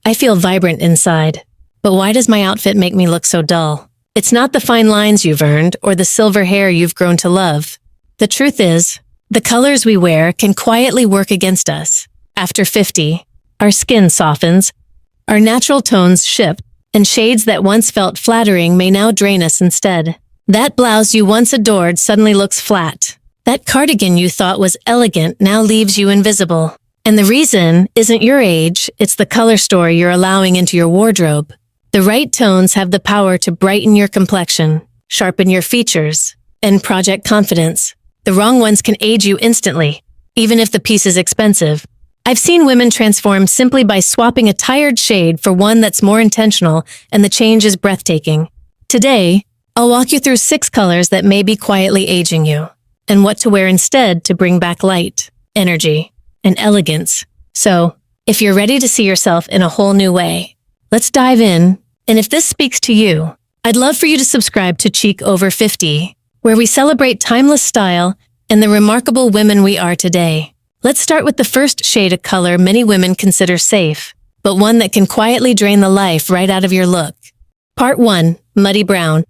I feel vibrant inside. But why does my outfit make me look so dull? It's not the fine lines you've earned or the silver hair you've grown to love. The truth is, the colors we wear can quietly work against us. After 50, our skin softens, our natural tones shift, and shades that once felt flattering may now drain us instead. That blouse you once adored suddenly looks flat. That cardigan you thought was elegant now leaves you invisible. And the reason isn't your age, it's the color story you're allowing into your wardrobe. The right tones have the power to brighten your complexion, sharpen your features, and project confidence. The wrong ones can age you instantly, even if the piece is expensive. I've seen women transform simply by swapping a tired shade for one that's more intentional, and the change is breathtaking. Today, I'll walk you through 6 colors that may be quietly aging you, and what to wear instead to bring back light, energy, and elegance. So, if you're ready to see yourself in a whole new way, let's dive in. And if this speaks to you, I'd love for you to subscribe to Chic Over 50, where we celebrate timeless style and the remarkable women we are today. Let's start with the first shade of color many women consider safe, but one that can quietly drain the life right out of your look. Part 1. Muddy Brown.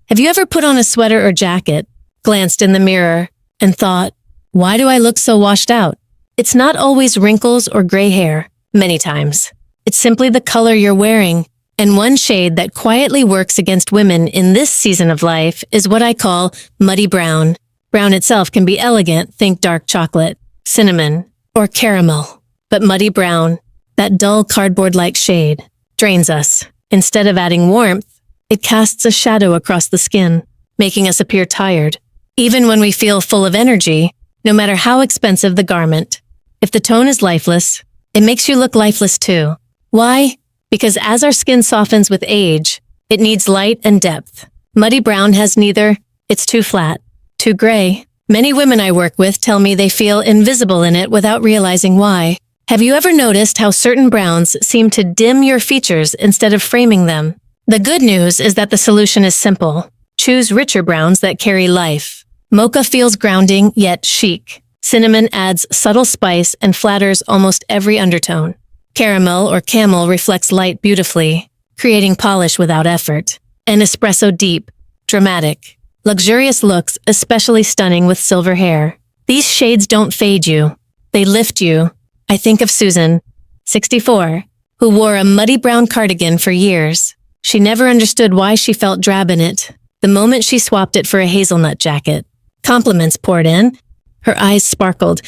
Have you ever put on a sweater or jacket, glanced in the mirror, and thought, why do I look so washed out? It's not always wrinkles or gray hair, many times. It's simply the color you're wearing, and one shade that quietly works against women in this season of life is what I call muddy brown. Brown itself can be elegant, think dark chocolate, cinnamon, or caramel. But muddy brown, that dull cardboard-like shade, drains us. Instead of adding warmth, it casts a shadow across the skin, making us appear tired. Even when we feel full of energy, no matter how expensive the garment, if the tone is lifeless, it makes you look lifeless too. Why? Because as our skin softens with age, it needs light and depth. Muddy brown has neither. It's too flat, too gray. Many women I work with tell me they feel invisible in it without realizing why. Have you ever noticed how certain browns seem to dim your features instead of framing them? The good news is that the solution is simple. Choose richer browns that carry life. Mocha feels grounding yet chic. Cinnamon adds subtle spice and flatters almost every undertone. Caramel or camel reflects light beautifully, creating polish without effort. And espresso deep, dramatic, luxurious looks especially stunning with silver hair. These shades don't fade you. They lift you. I think of Susan, 64, who wore a muddy brown cardigan for years. She never understood why she felt drab in it, the moment she swapped it for a hazelnut jacket. Compliments poured in. Her eyes sparkled.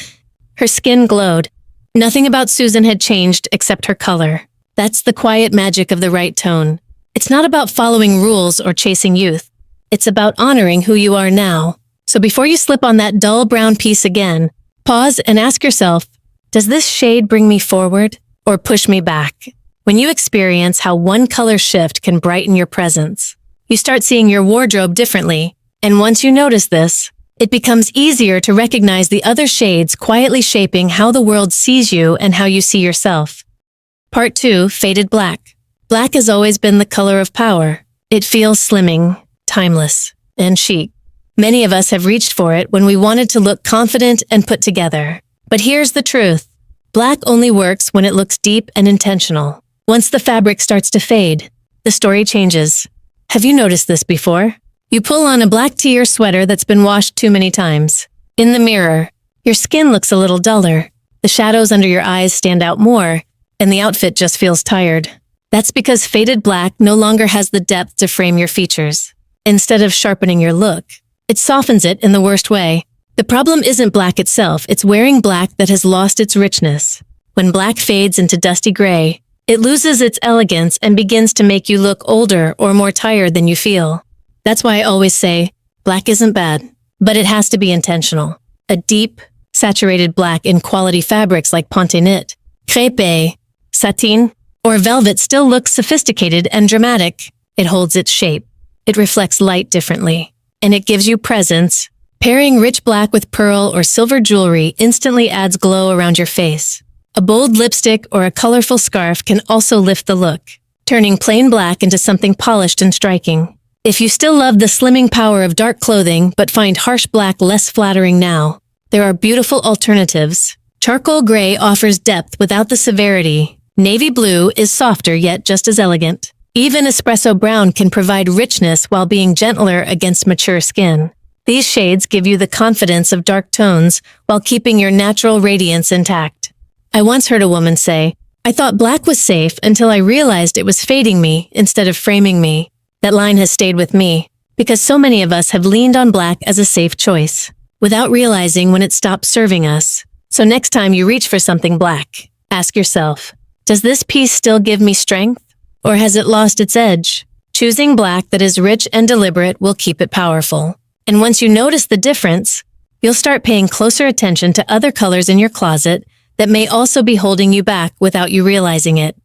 Her skin glowed. Nothing about Susan had changed except her color. That's the quiet magic of the right tone. It's not about following rules or chasing youth. It's about honoring who you are now. So before you slip on that dull brown piece again, pause and ask yourself, does this shade bring me forward or push me back? When you experience how one color shift can brighten your presence, you start seeing your wardrobe differently. And once you notice this, it becomes easier to recognize the other shades quietly shaping how the world sees you and how you see yourself. Part 2. Faded Black. Black has always been the color of power. It feels slimming, timeless, and chic. Many of us have reached for it when we wanted to look confident and put together. But here's the truth. Black only works when it looks deep and intentional. Once the fabric starts to fade, the story changes. Have you noticed this before? You pull on a black tee or sweater that's been washed too many times. In the mirror, your skin looks a little duller. The shadows under your eyes stand out more, and the outfit just feels tired. That's because faded black no longer has the depth to frame your features. Instead of sharpening your look, it softens it in the worst way. The problem isn't black itself, it's wearing black that has lost its richness. When black fades into dusty gray, it loses its elegance and begins to make you look older or more tired than you feel. That's why I always say, black isn't bad, but it has to be intentional. A deep, saturated black in quality fabrics like ponte knit, crêpe, satin, or velvet still looks sophisticated and dramatic. It holds its shape. It reflects light differently, and it gives you presence. Pairing rich black with pearl or silver jewelry instantly adds glow around your face. A bold lipstick or a colorful scarf can also lift the look, turning plain black into something polished and striking. If you still love the slimming power of dark clothing but find harsh black less flattering now, there are beautiful alternatives. Charcoal gray offers depth without the severity, Navy blue is softer yet just as elegant. Even espresso brown can provide richness while being gentler against mature skin. These shades give you the confidence of dark tones while keeping your natural radiance intact. I once heard a woman say, "I thought black was safe until I realized it was fading me instead of framing me." That line has stayed with me because so many of us have leaned on black as a safe choice without realizing when it stopped serving us. So next time you reach for something black, ask yourself, does this piece still give me strength? Or has it lost its edge? Choosing black that is rich and deliberate will keep it powerful. And once you notice the difference, you'll start paying closer attention to other colors in your closet that may also be holding you back without you realizing it.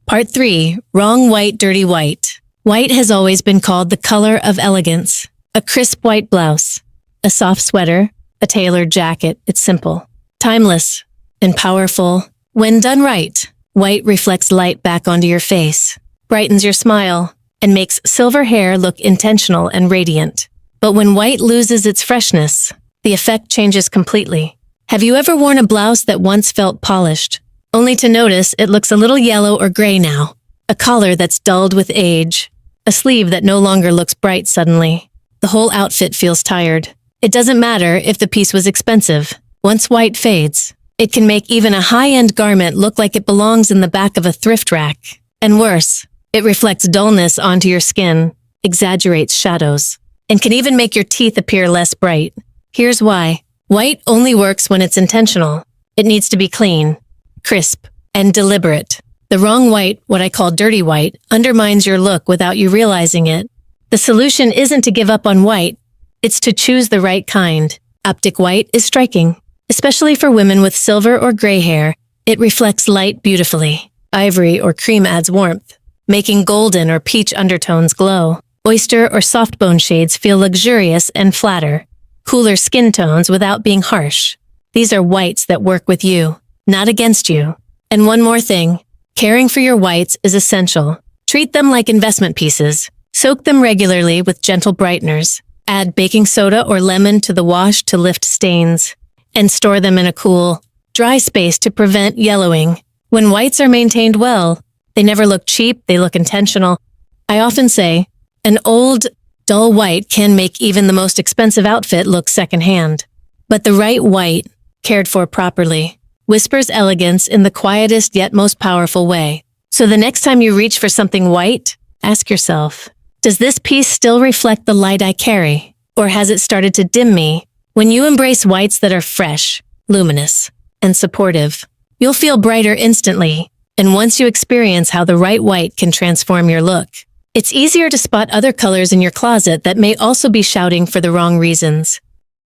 Part 3. Wrong white, dirty white. White has always been called the color of elegance. A crisp white blouse, a soft sweater, a tailored jacket. It's simple, timeless, and powerful. When done right, white reflects light back onto your face, brightens your smile, and makes silver hair look intentional and radiant. But when white loses its freshness, the effect changes completely. Have you ever worn a blouse that once felt polished, only to notice it looks a little yellow or gray now? A collar that's dulled with age, a sleeve that no longer looks bright suddenly. The whole outfit feels tired. It doesn't matter if the piece was expensive. Once white fades, it can make even a high-end garment look like it belongs in the back of a thrift rack. And worse, it reflects dullness onto your skin, exaggerates shadows, and can even make your teeth appear less bright. Here's why. White only works when it's intentional. It needs to be clean, crisp, and deliberate. The wrong white, what I call dirty white, undermines your look without you realizing it. The solution isn't to give up on white, it's to choose the right kind. Optic white is striking, especially for women with silver or gray hair. It reflects light beautifully. Ivory or cream adds warmth, making golden or peach undertones glow. Oyster or soft bone shades feel luxurious and flatter. Cooler skin tones without being harsh. These are whites that work with you, not against you. And one more thing, caring for your whites is essential. Treat them like investment pieces. Soak them regularly with gentle brighteners. Add baking soda or lemon to the wash to lift stains. And store them in a cool, dry space to prevent yellowing. When whites are maintained well, they never look cheap, they look intentional. I often say, an old, dull white can make even the most expensive outfit look secondhand. But the right white, cared for properly, whispers elegance in the quietest yet most powerful way. So the next time you reach for something white, ask yourself, does this piece still reflect the light I carry? Or has it started to dim me? When you embrace whites that are fresh, luminous, and supportive, you'll feel brighter instantly. And once you experience how the right white can transform your look, it's easier to spot other colors in your closet that may also be shouting for the wrong reasons.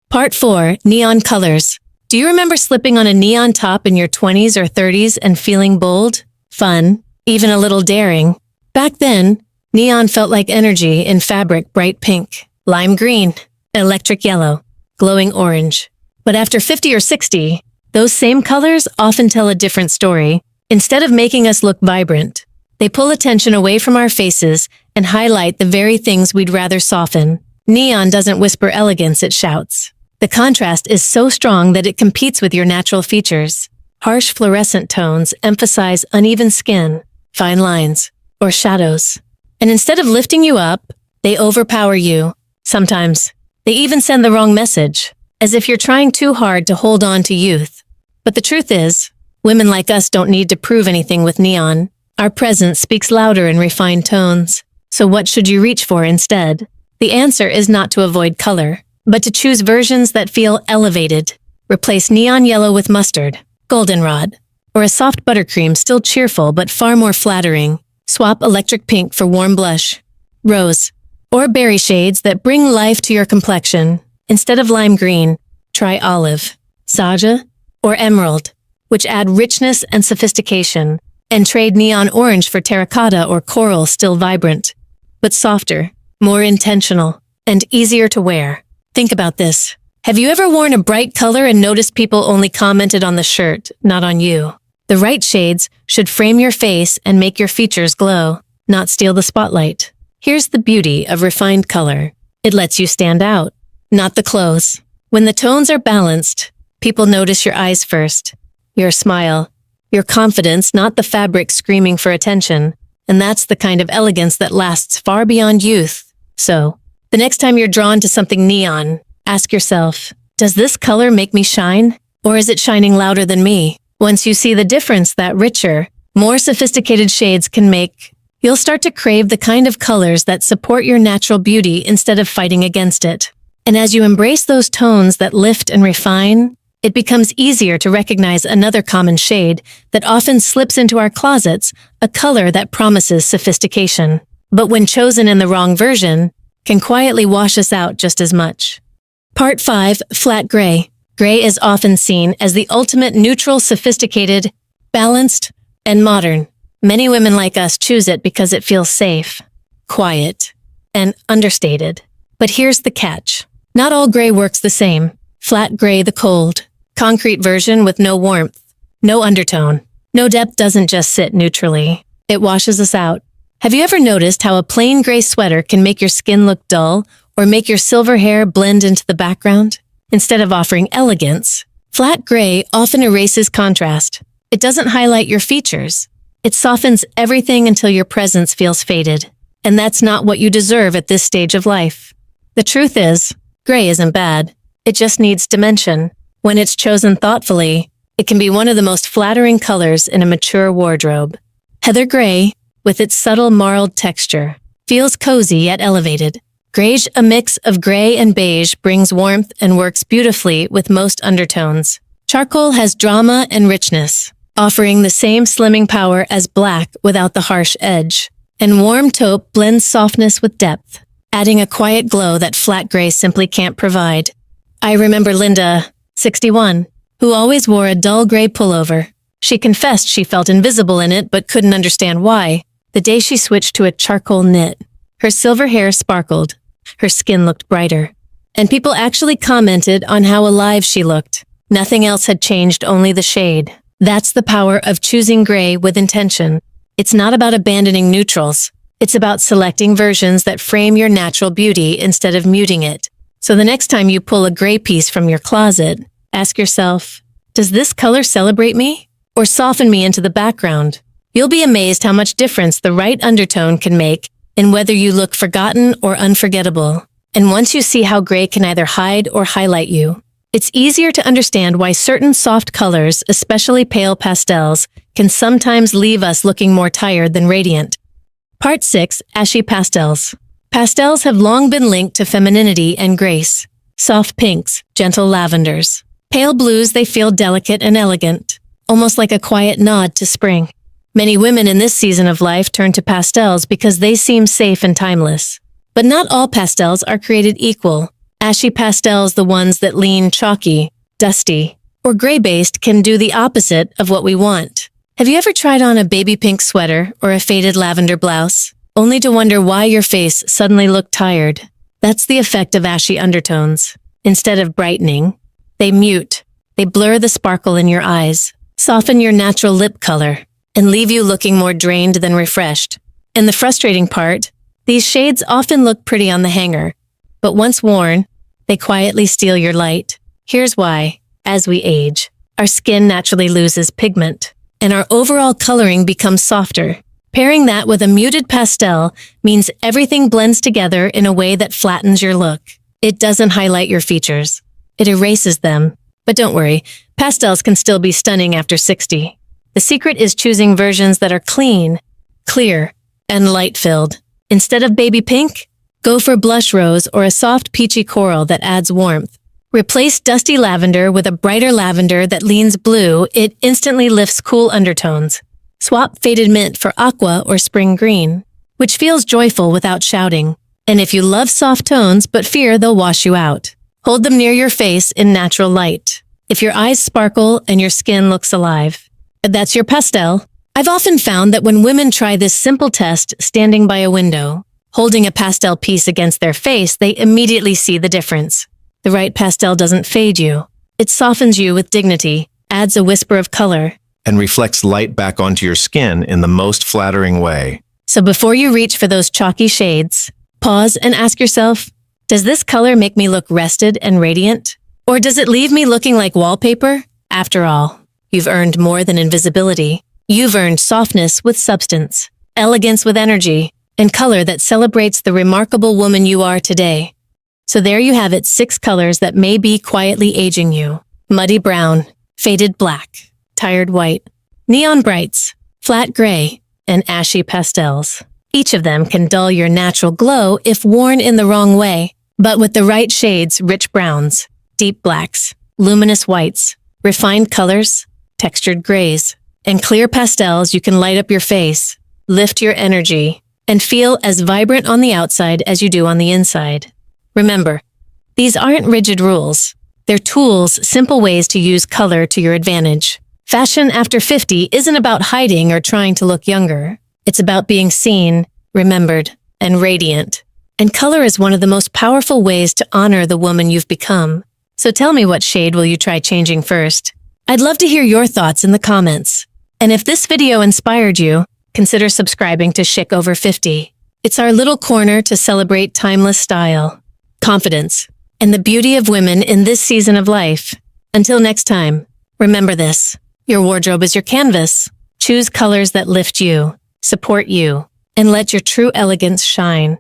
Part 4. Neon colors. Do you remember slipping on a neon top in your 20s or 30s and feeling bold, fun, even a little daring? Back then, neon felt like energy in fabric: bright pink, lime green, electric yellow, glowing orange. But after 50 or 60, those same colors often tell a different story. Instead of making us look vibrant, they pull attention away from our faces and highlight the very things we'd rather soften. Neon doesn't whisper elegance, it shouts. The contrast is so strong that it competes with your natural features. Harsh fluorescent tones emphasize uneven skin, fine lines, or shadows. And instead of lifting you up, they overpower you. Sometimes, they even send the wrong message, as if you're trying too hard to hold on to youth. But the truth is, women like us don't need to prove anything with neon. Our presence speaks louder in refined tones. So what should you reach for instead? The answer is not to avoid color, but to choose versions that feel elevated. Replace neon yellow with mustard, goldenrod, or a soft buttercream, still cheerful but far more flattering. Swap electric pink for warm blush, rose, or berry shades that bring life to your complexion. Instead of lime green, try olive, saja, or emerald, which add richness and sophistication. And trade neon orange for terracotta or coral, still vibrant, but softer, more intentional, and easier to wear. Think about this. Have you ever worn a bright color and noticed people only commented on the shirt, not on you? The right shades should frame your face and make your features glow, not steal the spotlight. Here's the beauty of refined color. It lets you stand out, not the clothes. When the tones are balanced, people notice your eyes first, your smile, your confidence, not the fabric screaming for attention. And that's the kind of elegance that lasts far beyond youth. So, the next time you're drawn to something neon, ask yourself, does this color make me shine? Or is it shining louder than me? Once you see the difference that richer, more sophisticated shades can make, you'll start to crave the kind of colors that support your natural beauty instead of fighting against it. And as you embrace those tones that lift and refine, it becomes easier to recognize another common shade that often slips into our closets, a color that promises sophistication, but when chosen in the wrong version, can quietly wash us out just as much. Part 5. Flat Gray. Gray is often seen as the ultimate neutral, sophisticated, balanced, and modern. Many women like us choose it because it feels safe, quiet, and understated. But here's the catch. Not all gray works the same. Flat gray, the cold, concrete version with no warmth, no undertone, no depth, doesn't just sit neutrally. It washes us out. Have you ever noticed how a plain gray sweater can make your skin look dull or make your silver hair blend into the background? Instead of offering elegance, flat gray often erases contrast. It doesn't highlight your features. It softens everything until your presence feels faded. And that's not what you deserve at this stage of life. The truth is, gray isn't bad. It just needs dimension. When it's chosen thoughtfully, it can be one of the most flattering colors in a mature wardrobe. Heather gray, with its subtle marled texture, feels cozy yet elevated. Grayish, a mix of gray and beige, brings warmth and works beautifully with most undertones. Charcoal has drama and richness, offering the same slimming power as black without the harsh edge. And warm taupe blends softness with depth, adding a quiet glow that flat gray simply can't provide. I remember Linda, 61, who always wore a dull gray pullover. She confessed she felt invisible in it but couldn't understand why. The day she switched to a charcoal knit, her silver hair sparkled, her skin looked brighter, and people actually commented on how alive she looked. Nothing else had changed, only the shade. That's the power of choosing gray with intention. It's not about abandoning neutrals. It's about selecting versions that frame your natural beauty instead of muting it. So the next time you pull a gray piece from your closet, ask yourself, does this color celebrate me or soften me into the background? You'll be amazed how much difference the right undertone can make in whether you look forgotten or unforgettable. And once you see how gray can either hide or highlight you, it's easier to understand why certain soft colors, especially pale pastels, can sometimes leave us looking more tired than radiant. Part 6. Ashy Pastels. Pastels have long been linked to femininity and grace. Soft pinks, gentle lavenders. Pale blues, they feel delicate and elegant, almost like a quiet nod to spring. Many women in this season of life turn to pastels because they seem safe and timeless. But not all pastels are created equal. Ashy pastels, the ones that lean chalky, dusty, or gray-based, can do the opposite of what we want. Have you ever tried on a baby pink sweater or a faded lavender blouse, only to wonder why your face suddenly looked tired? That's the effect of ashy undertones. Instead of brightening, they mute. They blur the sparkle in your eyes, soften your natural lip color, and leave you looking more drained than refreshed. And the frustrating part, these shades often look pretty on the hanger, but once worn, they quietly steal your light. Here's why. As we age, our skin naturally loses pigment, and our overall coloring becomes softer. Pairing that with a muted pastel means everything blends together in a way that flattens your look. It doesn't highlight your features. It erases them. But don't worry, pastels can still be stunning after 60. The secret is choosing versions that are clean, clear, and light-filled. Instead of baby pink, go for blush rose or a soft peachy coral that adds warmth. Replace dusty lavender with a brighter lavender that leans blue. It instantly lifts cool undertones. Swap faded mint for aqua or spring green, which feels joyful without shouting. And if you love soft tones but fear they'll wash you out, hold them near your face in natural light. If your eyes sparkle and your skin looks alive, that's your pastel. I've often found that when women try this simple test standing by a window, holding a pastel piece against their face, they immediately see the difference. The right pastel doesn't fade you. It softens you with dignity, adds a whisper of color, and reflects light back onto your skin in the most flattering way. So before you reach for those chalky shades, pause and ask yourself, does this color make me look rested and radiant? Or does it leave me looking like wallpaper? After all, You've earned more than invisibility. You've earned softness with substance, elegance with energy, and color that celebrates the remarkable woman you are today. So there you have it, 6 colors that may be quietly aging you. Muddy brown, faded black, tired white, neon brights, flat gray, and ashy pastels. Each of them can dull your natural glow if worn in the wrong way, but with the right shades, rich browns, deep blacks, luminous whites, refined colors, textured grays, and clear pastels, you can light up your face, lift your energy, and feel as vibrant on the outside as you do on the inside. Remember, these aren't rigid rules. They're tools, simple ways to use color to your advantage. Fashion after 50 isn't about hiding or trying to look younger. It's about being seen, remembered, and radiant. And color is one of the most powerful ways to honor the woman you've become. So tell me, what shade will you try changing first? I'd love to hear your thoughts in the comments. And if this video inspired you, consider subscribing to Chic Over 50. It's our little corner to celebrate timeless style, confidence, and the beauty of women in this season of life. Until next time, remember this: your wardrobe is your canvas. Choose colors that lift you, support you, and let your true elegance shine.